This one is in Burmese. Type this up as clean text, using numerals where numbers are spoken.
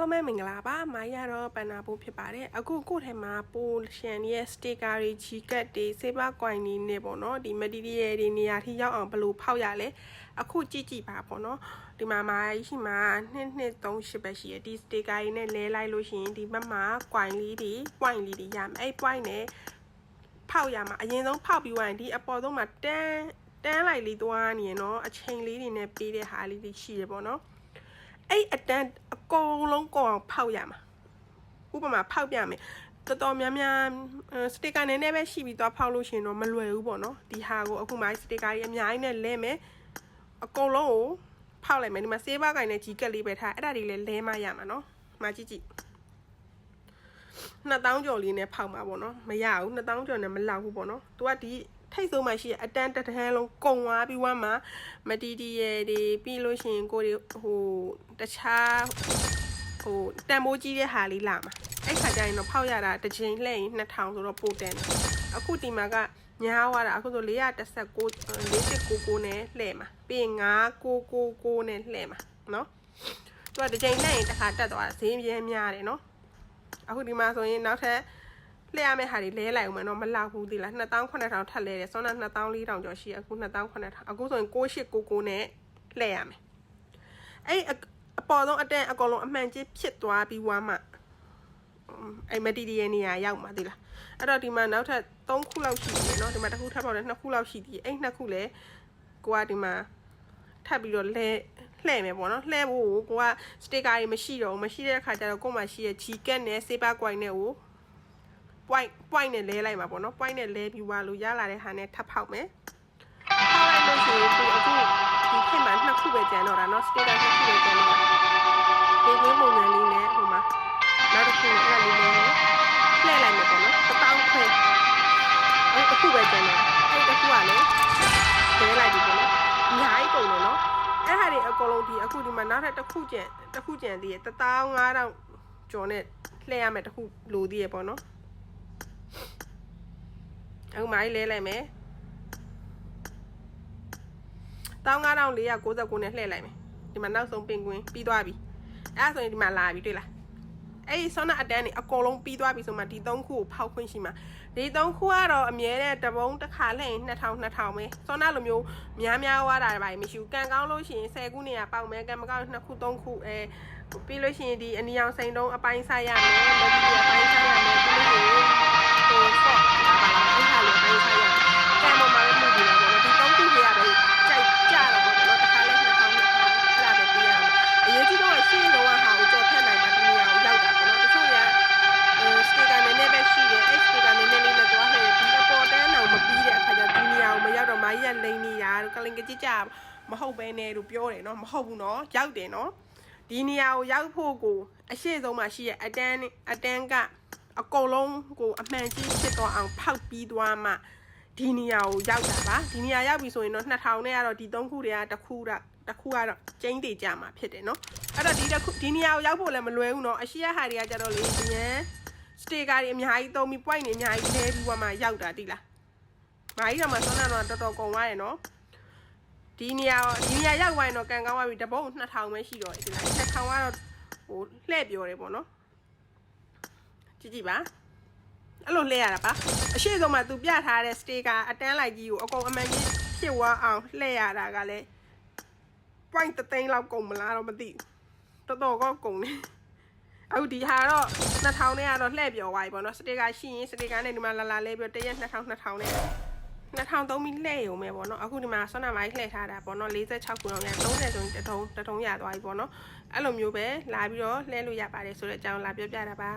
လုံးမဲမင်္ဂလာပါမာရတော့ပန်နာဖို့ဖြစ်ပါတယ်အခုကိုထဲမှာပိုရှန်ရဲ့ sticker တွေ G-cut တွေ saber coin တွေနဲ့ပေါ့နော်ဒီ material တွေနေရာထိရောက်အောင်ဘယ်လိုဖောက်ရလဲအခုကြည့်ပါပေါ့နော်ဒီမှာမာရှိမှာ238ပဲရှိရဒီ sticker တွေနဲ့လဲလိုက်လို့ရှိရင်ဒီဘက်မှာ coin လေးတွေ point လေးတွေရမယ်အဲ့ point နဲ့ဖောက်ရမှာအရင်ဆုံးဖောက်ပြီးသွားရင်ဒီအပေါ်ဆုံးမှာတန်းလိုက်လေးသွားနေရနော်အချိန်လေးတွေနဲ့ပေးတဲ့ဟာလေးတွေရှိရပေါ့နော်အဲ့အတန်းအကုန်လုံးကိုအောင်ဖောက်ရမှာဥပမာဖောက်ပြမယ်တော်တော်များများစတစ်ကာနဲ့ပဲရှိပြီးတော့ဖောက်လို့ရှင်တော့မလွယ်ဘူးပေါ့နော်ဒီဟာကိုအခုမှစတစ်ကာကြီးအများကြီးနဲ့လဲမယ်အကုန်လုံးကိုဖောက်လိုက်မယ်ဒီမှာဆေးပါးကိုင်နဲ့ကြီးကက်လေးပဲထားအဲ့ဒါတွေလည်းလဲမရမှာနော်မှာကြည့်2000ကျော်လေးနဲ့ဖောက်မှာပေါ့နော်မရဘူး2000ကျော်နဲ့မလောက်ဘူးပေါ့နော်သူကဒီထိတ်ဆုံးမှရှိအတန်းတစ်ထန်းလုံးကုံသွားပြီးွားမှာမတီတီရဲ့တွေပြီးလို့ရှိရင်ကိုတွေဟိုတခြားဟိုတန်မိုးကြီးတဲ့ဟာလေးလာမှာအဲ့ခါကျရင်တော့ဖောက်ရတာတစ်ချိန်လှည့်ရင်2000ဆိုတော့ပိုတန်တယ်အခုဒီမှာကညားသွားတာအခုဆို419နဲ့လှည့်မှာပြီးရင်999နဲ့လှည့်မှာနော်သူကတစ်ချိန်လှည့်ရင်တစ်ခါတက်သွားတာဈေးပြင်းများတယ်နော်အခုဒီမှာဆိုရင်နောက်ထပ်လဲရမယ့်ဟာတွေလဲလိုက်ဦးမယ်နော်မလောက်ဘူးဒီလား28000ထပ်လဲတယ်စောနာ24000ကျော်ရှိအခု28000အခုဆိုရင်6899နဲ့လဲရမယ်အဲ့အပေါ်ဆုံးအတန်းအကောင်လုံးအမှန်ကြီးဖြစ်သွားပြီးွားမှအဲ့မတီတီရဲ့နေရာရောက်မှာဒီလားအဲ့တော့ဒီမှာနောက်ထပ်3ခုလောက်ရှိတယ်နော်ဒီမှာတစ်ခုထပ်ပေါက်တယ်2ခုလောက်ရှိသေးတယ်အဲ့2ခုလဲကိုကဒီမှာထပ်ပြီးတော့လှည့်မယ်ပေါ့နော်လှည့်ဖို့ကိုကစတစ်ကာတွေမရှိတော့မရှိတဲ့အခါကျတော့ကို့မှာရှိတဲ့ G-cut နဲ့ saber coin နဲ့ကိုpoint နဲ့လဲလိုက်မှာပေါ့နော် point နဲ့လဲပြီးွားလို့ရလာတဲ့ဟာနဲ့ထပ်ဖောက်မယ်ဖောက်လိုက်လို့ရှိရင်အခုဒီခေတ်မှာ2ခုပဲကျန်တော့တာနော် sticker 2ခုပဲကျန်တော့တာဒီဝင်းပုံစံလေးနဲ့ဟိုမှာနောက်တစ်ခုအဲ့ဒါလေးနဲ့လှည့်လိုက်မယ်ပေါ့နော်1000ခွဲအဲ့တစ်ခုပဲကျန်တော့အဲ့တစ်ခုကလည်းလဲလိုက်ပြီပေါ့နော်အများကြီးကုန်တယ်နော်အဲ့ဟာတွေအကုန်လုံးဒီအခုဒီမှာနောက်ထပ်တစ်ခုကျန်သေးတယ်15000ကျော်နဲ့လှည့်ရမယ်တစ်ခုလိုသေးရပေါ့နော်အခုမိုင်းလဲလိုက်မယ်15499နဲ့လှည့်လိုက်မယ်ဒီမှာနောက်ဆုံးပင်ကွင်းပြီးသွားပြီအဲ့ဒါဆိုရင်ဒီမှာလာပြီတွေ့လားအဲ့ဒီဆောနာအတန်းနေအကုန်လုံးပြီးသွားပြီဆိုမှဒီ3ခုကိုဖောက်ခွင့်ရှိမှာဒီ3ခုကတော့အမြဲတမ်းတပုံးတစ်ခါလှည့်ရင်2000ပဲဆောနာလိုမျိုးများွားတာပဲမရှိဘူးကန်ကောင်းလို့ရှိရင်10ခုနေရပေါက်မယ်ကန်မကောင်း2ခု3ခုပြီးလို့ရှိရင်ဒီအနီအောင်စိန်တုံးအပိုင်းဆိုင်ရမယ်လက်ဒီအပိုင်းဆိုင်ရမယ်ပြီးလို့ရှိရင်ဟိုဆော့လာပါလားအဲ့ဟာလေးအပိုင်းဆိုင်ရကန်မမလေးမှုပြီးတော့ဒီ3ခုကြီးရတယ်ကြိုက်ကြတော့ပေါ့နော်တစ်ခါလဲ2000အဲ့ဒါပဲပြရအောင်အရေးကြီးတော့ရှင်းတော့ဟာကိုကြော်ထက်နိုင်တာဒီနေရာကိုရောက်တာပေါ့နော်တချို့ရစတစ်ကာနဲ့ပဲရှိတယ်အဲ့စတစ်ကာနဲ့လေးနဲ့သွားခဲ့ဒီအပေါ်တန်းတော့မပြီးတဲ့အခါကျဒီနေရာကိုမရောက်တော့မကြီးကလိန်နေတာကလင်ကကြည့်ကြမဟုတ်ပဲနဲ့လို့ပြောတယ်နော်မဟုတ်ဘူးနော်ရောက်တယ်နော်ဒီနေရာကိုရောက်ဖို့ကိုအရှိဆုံးမှာရှိရဲ့အတန်းကအကုန်လုံးကိုအမှန်ကြီးဖြစ်သွားအောင်ဖောက်ပြီးသွားမှဒီနေရာကိုရောက်တာပါဒီနေရာရောက်ပြီဆိုရင်တော့2000နဲ့ကတော့ဒီ3ခုတွေကတစ်ခုကတော့ကျင်းတည်ကြမှာဖြစ်တယ်နော်အဲ့တော့ဒီနေရာကိုရောက်ဖို့လည်းမလွယ်ဘူးနော်အရှိရဟာတွေကကြတော့လေဒီရန်စတစ်ကာတွေအများကြီးသုံးပြီး point တွေအများကြီးလဲပြီးသွားမှရောက်တာတိလားမာကြီးတော့မှဆွမ်းနာတော့တော်တော်ကုန်သွားတယ်နော်ဒီနေရာရောက်သွားရင်တော့ကန်ကောင်းသွားပြီတပုံး2000ပဲရှိတော့တယ်ဒီလား2000ကတော့ဟိုလှည့်ပြောတယ်ပေါ့နော်ကြည့်ပါအဲ့လိုလှည့်ရတာပါအရှိဆုံးမှာသူပြထားတဲ့ sticker အတန်းလိုက်ကြီးကိုအကုန်အမှန်ကြီးဖြစ်သွားအောင်လှည့်ရတာကလည်း point 3သိန်းလောက်ကုန်မလားတော့မသိဘူးတော်တော့ကုန်တယ်အခုဒီဟာတော့2000နဲ့ကတော့လှည့်ပြောသွားပြီပေါ့နော် sticker ရှိရင် sticker နဲ့ဒီမှာလာလဲပြီးတရက်2000နဲ့2000သုံးပြီးလှည့်ရုံပဲပေါ့နော်အခုဒီမှာဆွမ်းနာမိုင်းလှည့်ထားတာပေါ့နော်46ခုလောက်နဲ့30ဆိုရင်တထုံရသွားပြီပေါ့နော်အဲ့လိုမျိုးပဲလာပြီးတော့လှည့်လို့ရပါတယ်ဆိုတဲ့အကြောင်းလာပြောပြတာပါ